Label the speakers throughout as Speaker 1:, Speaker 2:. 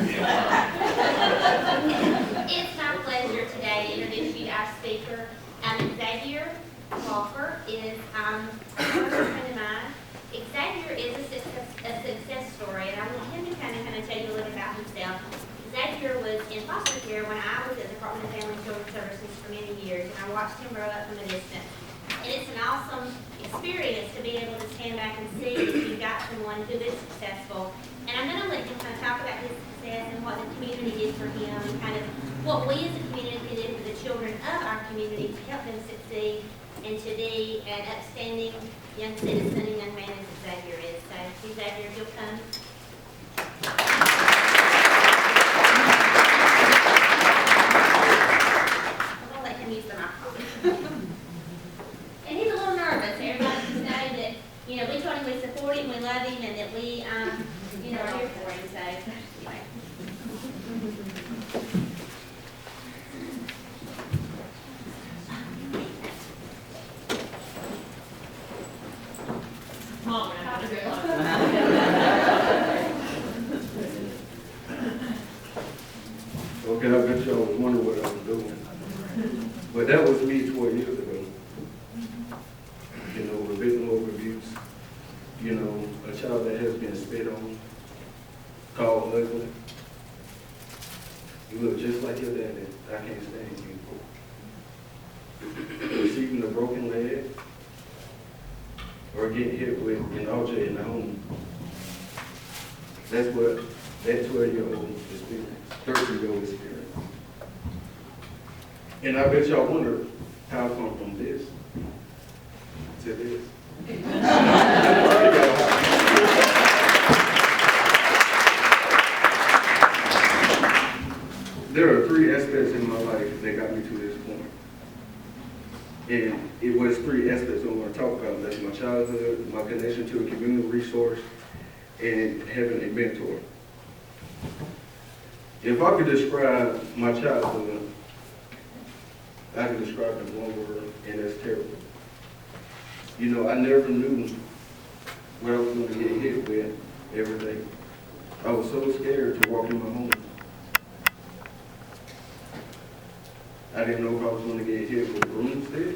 Speaker 1: It's my pleasure today to introduce you to our speaker. Xavier Walker is a personal friend of mine. Xavier is a success story, and I want him to kind of tell you a little about himself. Xavier was in foster care when I was at the Department of Family and Children's Services for many years, and I watched him grow up from a distance. And it's an awesome experience to be able to stand back and see that you've got someone who is successful. And I'm going to let him kind of talk about his success and what the community did for him and kind of what we as a community did for the children of our community to help them succeed and to be an upstanding young citizen and young man as Xavier is. So, Xavier, if you'll come. I'm going to let him use the microphone. And he's a little nervous. Everybody just know that, we told him we support him, we love him, and that we, are here for him. So, anyway.
Speaker 2: Mom, how to
Speaker 3: Okay, I bet y'all was wondering what I was doing. But that was me 12 years ago. With victim abuse, a child that has been spit on, called ugly. You look just like your daddy. I can't stand you. Receiving a broken leg, or getting hit with an object in the home. That's what that 12-year-old experienced, 13-year-old experienced. And I bet y'all wonder how I come from this to this. There are three aspects in my life that got me to this point. And it was three aspects I want to talk about. That's my childhood, my connection to a community resource, and having a mentor. If I could describe my childhood, I could describe it in one word, and that's terrible. I never knew what I was going to get hit with every day. I was so scared to walk in my home. I didn't know if I was going to get hit with a broomstick,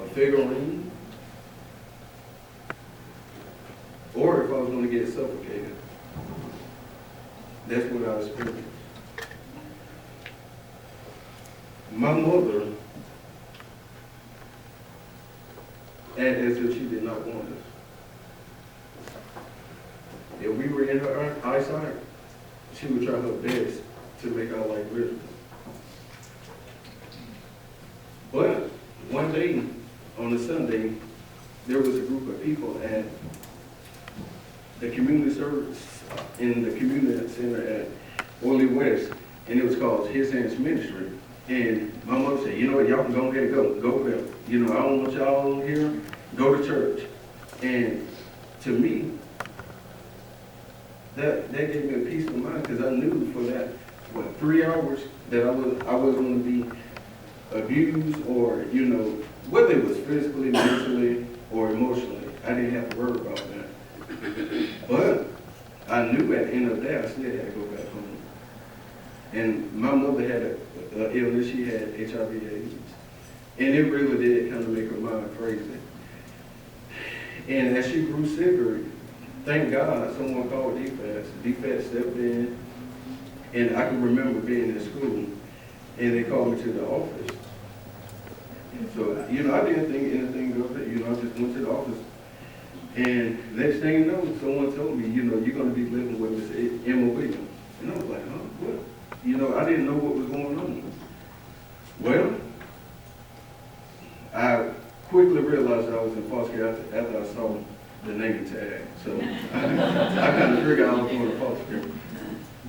Speaker 3: a figurine, or if I was going to get suffocated. That's what I experienced. My mother acted as if she did not want us. If we were in her eyesight, she would try her best to make our life miserable. But one day, on a Sunday, there was a group of people at the community service in the community center at Orly West, and it was called His Hands Ministry. And my mother said, you know what, y'all can go ahead and go there. I don't want y'all here, go to church. And to me, that gave me a peace of mind, because I knew for that, 3 hours that I was going to be abused, or, whether it was physically, mentally, or emotionally. I didn't have to worry about that. But I knew at the end of the day, I still had to go back home. And my mother had an illness. She had HIV/AIDS. And it really did kind of make her mind crazy. And as she grew sicker, thank God someone called DFAS. DFAS stepped in, and I can remember being in school, and they called me to the office. And so, I didn't think anything of it. I just went to the office. And next thing you know, someone told me, you're going to be living with Miss Emma Williams. And I was like, huh, what? I didn't know what was going on. Well, I quickly realized I was in foster care after I saw the name tag. So I kind of figured I was going to foster care.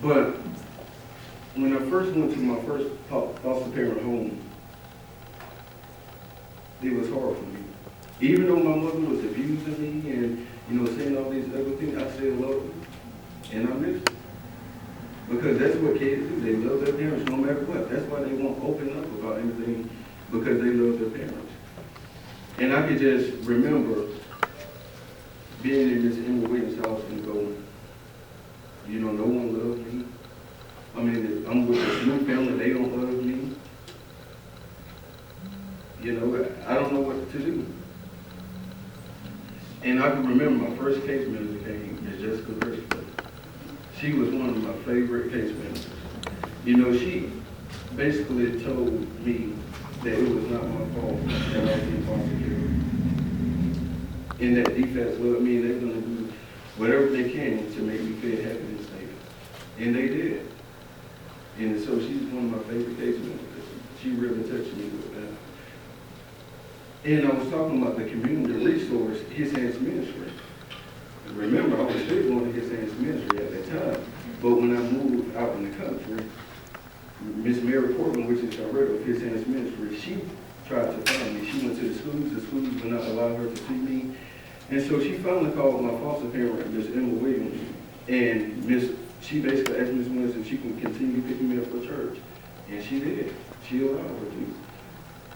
Speaker 3: But when I first went to my first foster parent home, it was hard for me. Even though my mother was abusing me and, saying all these other things, I still loved her. And I missed her. Because that's what kids do. They love their parents no matter what. That's why they won't open up about anything, because they love their parents. And I could just remember being in this Emma Williams house and go, you know, no one loves me. I mean, I'm with this new family, they don't love me. You know, I don't know what to do. And I can remember my first case manager came, Ms. Jessica Christopher. She was one of my favorite case managers. You know, she basically told me that it was not my fault that I was in foster care. And that defense loved me and they're going to do whatever they can to make me feel happy and safe. And they did. And so she's one of my favorite case managers. She really touched me with that. And I was talking about the community resource, His Hands Ministry. Remember, I was still going to His Hands Ministry at that time. But when I moved out in the country, Miss Mary Portland, which is director of His Hands Ministry, she tried to find me. She went to the schools would not allow her to see me. And so she finally called my foster parent, Miss Emma Williams, and she basically asked Miss Williams if she can continue picking me up for church. And she did. She allowed her to.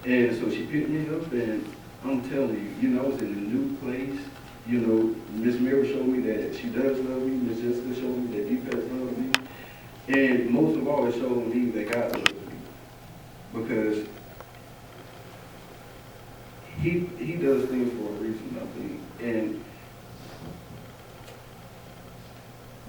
Speaker 3: And so she picked me up, and I'm telling you, you know, I was in a new place. You know, Miss Mary showed me that she does love me. Miss Jessica showed me that defense loves me. And most of all, it showed me that God loves me. Because He does things for a reason, I think. And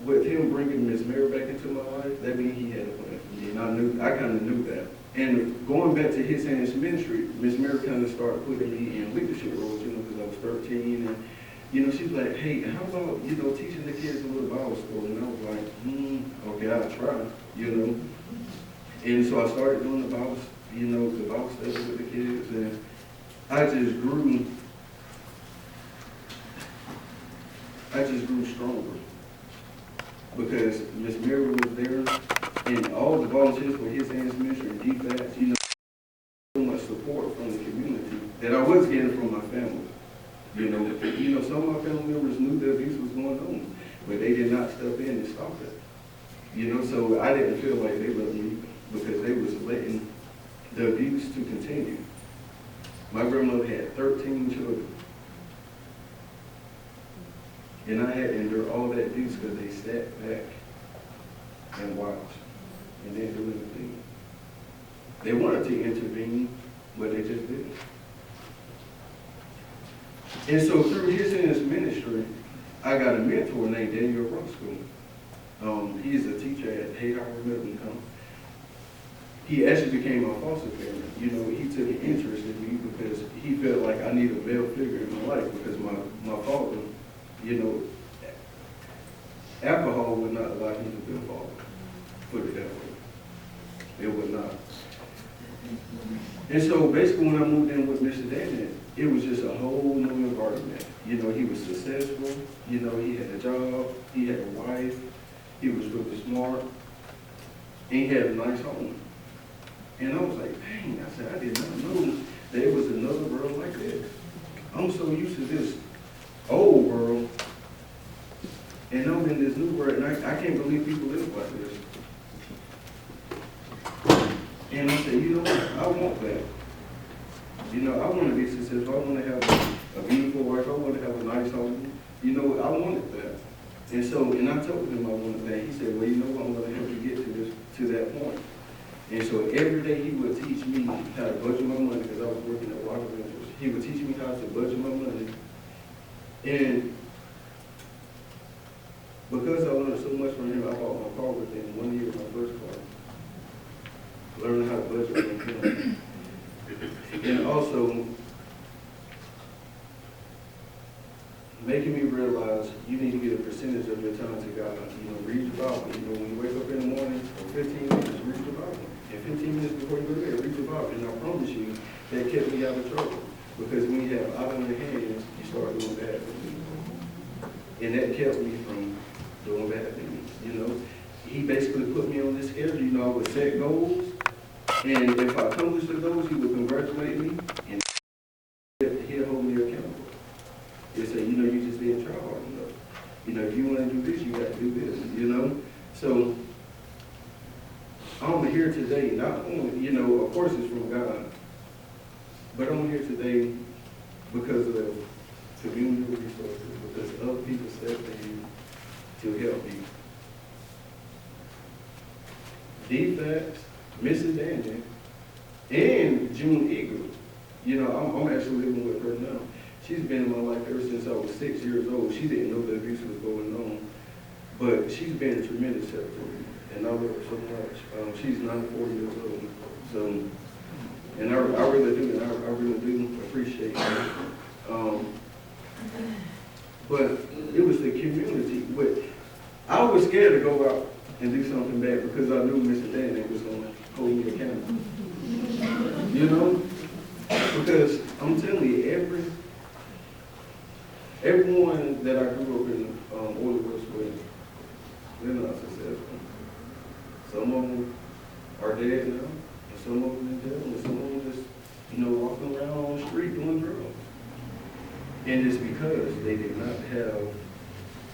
Speaker 3: with Him bringing Miss Mary back into my life, that means He had a plan for me. And I kind of knew that. And going back to His Hands Ministry, Miss Mary kind of started putting me in leadership roles, you know, because I was 13. And, you know, she was like, hey, how about, you know, teaching the kids a little Bible story? And I was like, okay, I'll try, you know. And so I started doing the Bible study with the kids. And I just grew stronger because Miss Mary was there and all the volunteers for His Hands Ministry and DFAS, you know, so much support from the community that I was getting from my family. You know, some of my family members knew the abuse was going on, but they did not step in and stop it. You know, so I didn't feel like they loved me because they was letting the abuse to continue. My grandmother had 13 children. And I had to endure all that abuse because they sat back and watched and didn't do anything. They wanted to intervene, but they just didn't. And so through His Hands Ministry, I got a mentor named Daniel Roscoe. He's a teacher at Hayhart Middle. He actually became my foster parent. You know, he took an interest in me because he felt like I needed a male figure in my life because my father, you know, alcohol would not allow him to be a father. Put it that way. It would not. And so basically when I moved in with Mr. Daniel, it was just a whole new environment. You know, he was successful. You know, he had a job. He had a wife. He was really smart. And he had a nice home. And I was like, dang, I said, I did not know there was another world like this. I'm so used to this old world, and I'm in this new world, and I can't believe people live like this. And I said, you know what, I want that. You know, I want to be successful. I want to have a beautiful wife. I want to have a nice home. You know, I wanted that. And so, and I told him I wanted that. He said, well, you know what, I'm going to help you get to that point. And so every day he would teach me how to budget my money because I was working at Walker Ventures. He would teach me how to budget my money. And because I learned so much from him, I bought my car within 1 year of my first car. Learning how to budget from him. And also making me realize you need to get a percentage of your time to God. You know, read your Bible. You know, when you wake up in the morning, for 15 minutes, read your Bible. And 15 minutes before you go to bed, read your Bible. And I promise you, that kept me out of trouble. Because when you have out on your hands, you start doing bad things. And that kept me from doing bad things, you know. He basically put me on this schedule. You know, I would set goals. And if I accomplished the goals, he would congratulate me. And he'll hold me accountable. He'll say, you know, you just didn't try hard enough. You know, if you want to do this, you got to do this, you know. So I'm here today, not only, you know, of course it's from God, but I'm here today because of community resources, because other people step in to help you. Defects, Mrs. Danny, and June Eagle. You know, I'm actually living with her now. She's been in my life ever since I was 6 years old. She didn't know the abuse was going on, but she's been a tremendous help for me, and I love her so much. She's 94 years old, so, and I really do, I really do appreciate her. But it was the community. But I was scared to go out and do something bad because I knew Mr. Danny was going to hold me accountable. You know? Because I'm telling you, everyone that I grew up in Oily West with, they're not successful. Some of them are dead now, and some of them in jail, and some of them just, you know, walking around on the street doing drugs. And it's because they did not have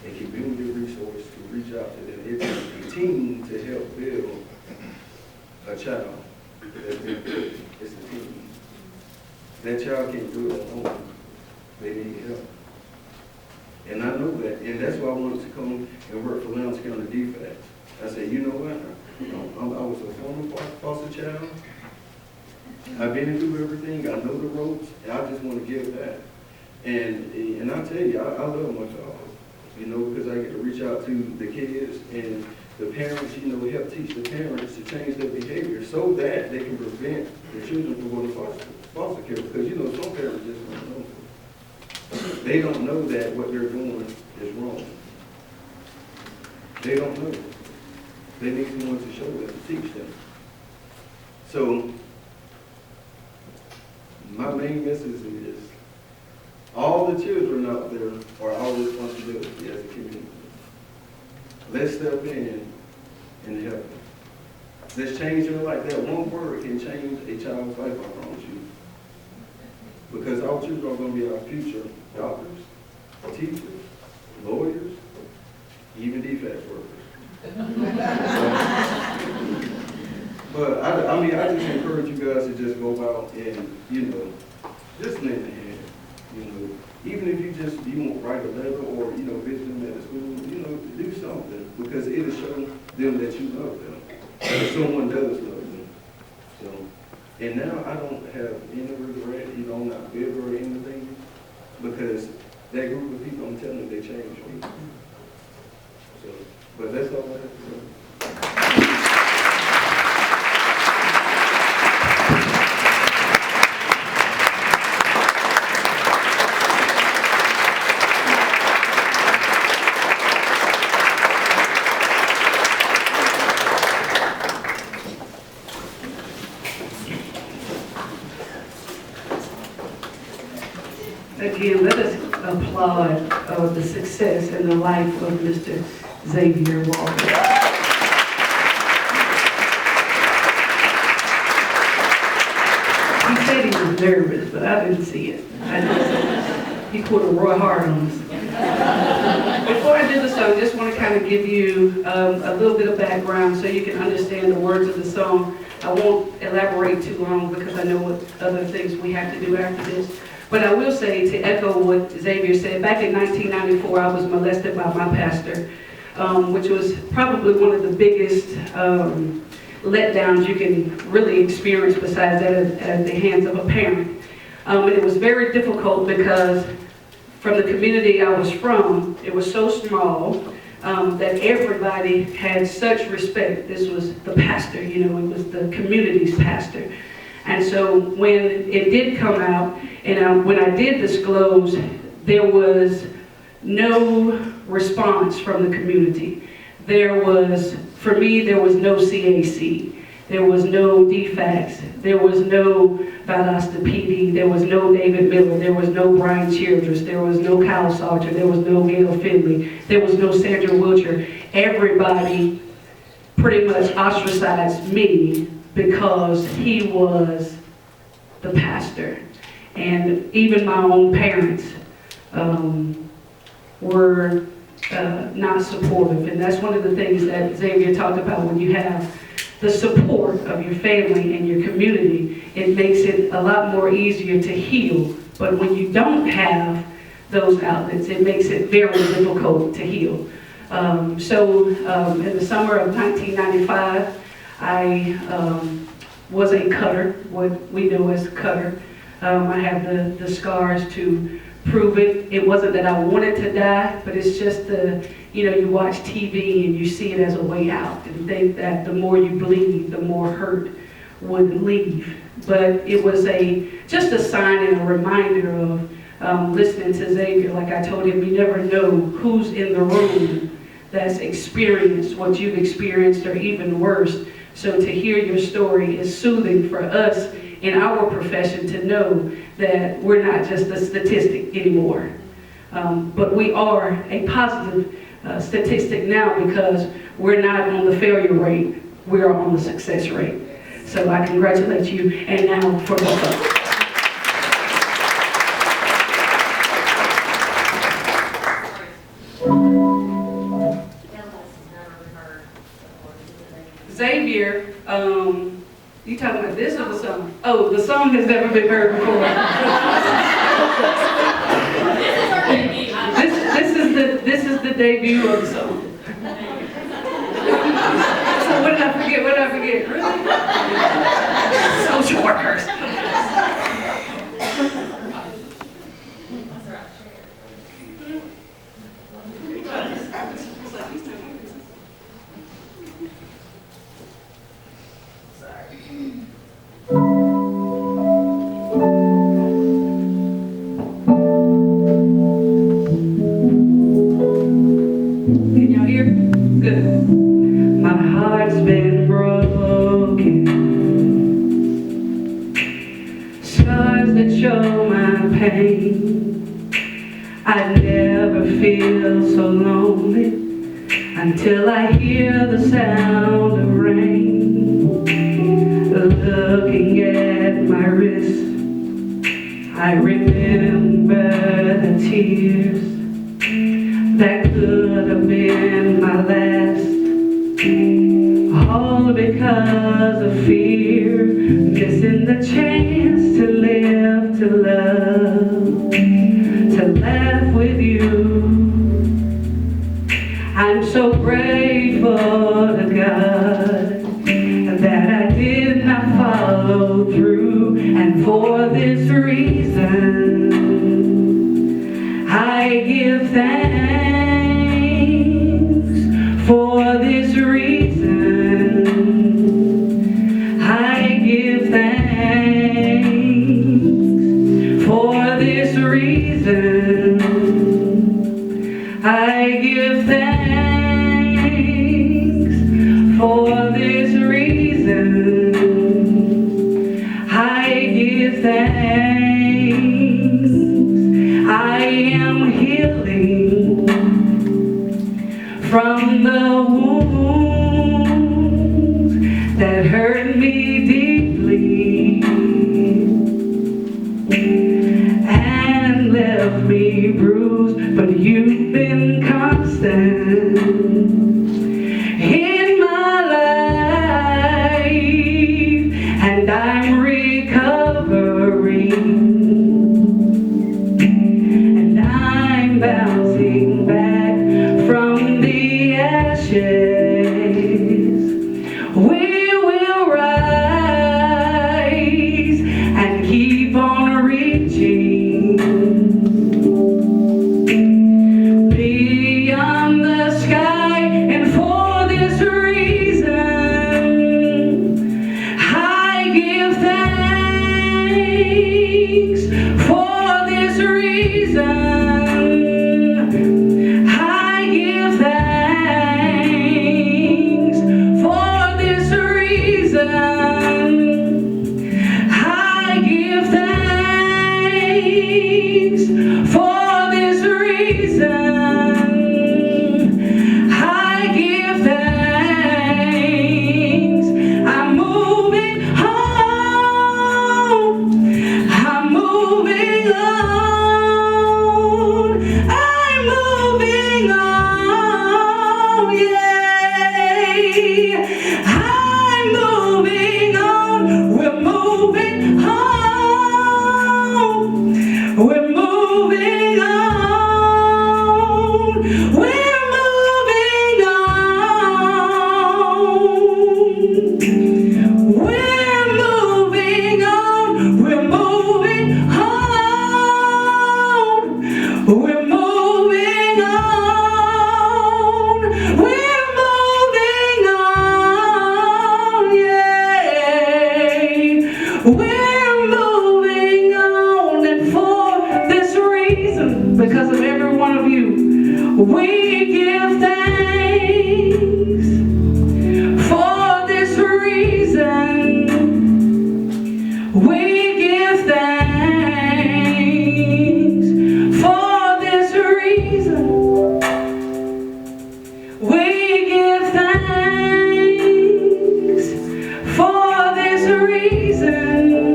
Speaker 3: a community resource to reach out to them. It's a team to help build a child. It's a team. That child can't do it alone. They need help. And I know that. And that's why I wanted to come and work for Lowndes County DFACS. I said, you know what? I was a former foster child. I've been through everything. I know the ropes. And I just want to give back. And I tell you, I love my job. You know, because I get to reach out to the kids and the parents, you know, help teach the parents to change their behavior so that they can prevent the children from going to foster care. Because, you know, some parents just don't know. They don't know that what they're doing is wrong. They don't know. They need someone to show them, to teach them. So, my main message is, all the children out there are our responsibility as a community. Let's step in and help them. Let's change their life. That one word can change a child's life, I promise you. Because our children are going to be our future doctors, teachers, lawyers, even defense workers. But I mean, I just encourage you guys to just go out and, you know, just lend a hand. You know, even if you won't write a letter or, you know, visit them at the school, you know, do something because it'll show them that you love them. That someone does love them. So, and now I don't have any regret, you know, I'm not bitter or anything because that group of people, I'm telling you, they changed me. So, but that's all I have to say.
Speaker 2: Again, let us applaud the success and the life of Mr. Xavier Walker. He said he was nervous, but I didn't see it. He put a Roy Hart on us. Before I do so, I just want to kind of give you a little bit of background so you can understand the words of the song. I won't elaborate too long because I know what other things we have to do after this. But I will say, to echo what Xavier said, back in 1994, I was molested by my pastor, which was probably one of the biggest letdowns you can really experience besides that at the hands of a parent. And it was very difficult because from the community I was from, it was so small that everybody had such respect. This was the pastor, you know, it was the community's pastor. And so when it did come out, and when I did disclose, there was no response from the community. There was, for me, there was no CAC. There was no DFACS. There was no Valdosta PD. There was no David Miller. There was no Brian Childress. There was no Kyle Salter. There was no Gail Finley. There was no Sandra Wilcher. Everybody pretty much ostracized me because he was the pastor. And even my own parents were not supportive. And that's one of the things that Xavier talked about. When you have the support of your family and your community, it makes it a lot more easier to heal. But when you don't have those outlets. It makes it very difficult to heal. In the summer of 1995, I was a cutter, what we know as cutter. I have the scars to prove it. It wasn't that I wanted to die, but it's just you watch TV and you see it as a way out and think that the more you bleed, the more hurt would leave. But it was just a sign and a reminder of listening to Xavier. Like I told him, you never know who's in the room that's experienced what you've experienced or even worse. So to hear your story is soothing for us in our profession to know that we're not just a statistic anymore. But we are a positive statistic now because we're not on the failure rate, we're on the success rate. So I congratulate you, and now for the vote. Xavier, you talking about this or the song? Oh, the song has never been heard before. This is the debut of the song. So what did I forget? Really? Social workers. Can y'all hear? Good. My heart's been broken. Scars that show my pain. I never feel so lonely until I hear the sound of rain. Looking at my wrist, I remember the tears that could have been my last, all because of fear, missing the chance to live, to love, to laugh with you. I'm so grateful to God that I did not follow through, and for this reason I give thanks. For this reason I give thanks. For this reason I give thanks. For this reason I give thanks. I am healing from the wounds that hurt me deeply and left me bruised, but you've been constant in my life, and I'm recovering, and I'm bouncing back from the ashes. We give thanks for this reason. We give thanks for this reason. We give thanks for this reason.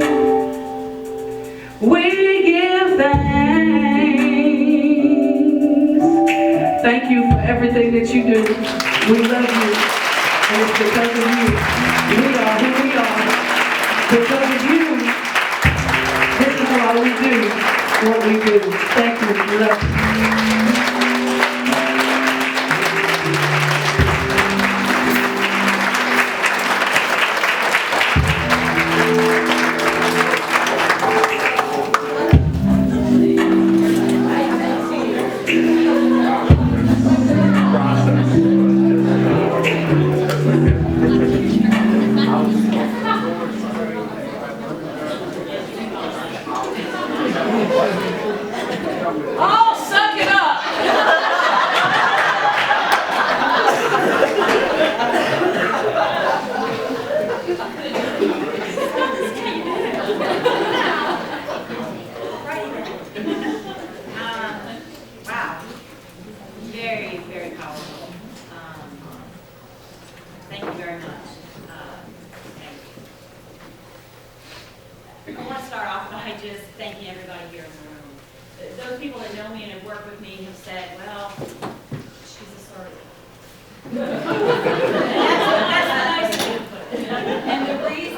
Speaker 2: We give thanks. Thank you for everything that you do. We love you. And it's because of you. We are who we are. Because of you, this is why we do what we do. Thank you. We love you.
Speaker 4: Oh, suck it up!
Speaker 5: Wow. Very, very powerful. Thank you very much. Thank you. I want to start off by just thanking everybody here in the room. Those people that know me and have worked with me have said, well,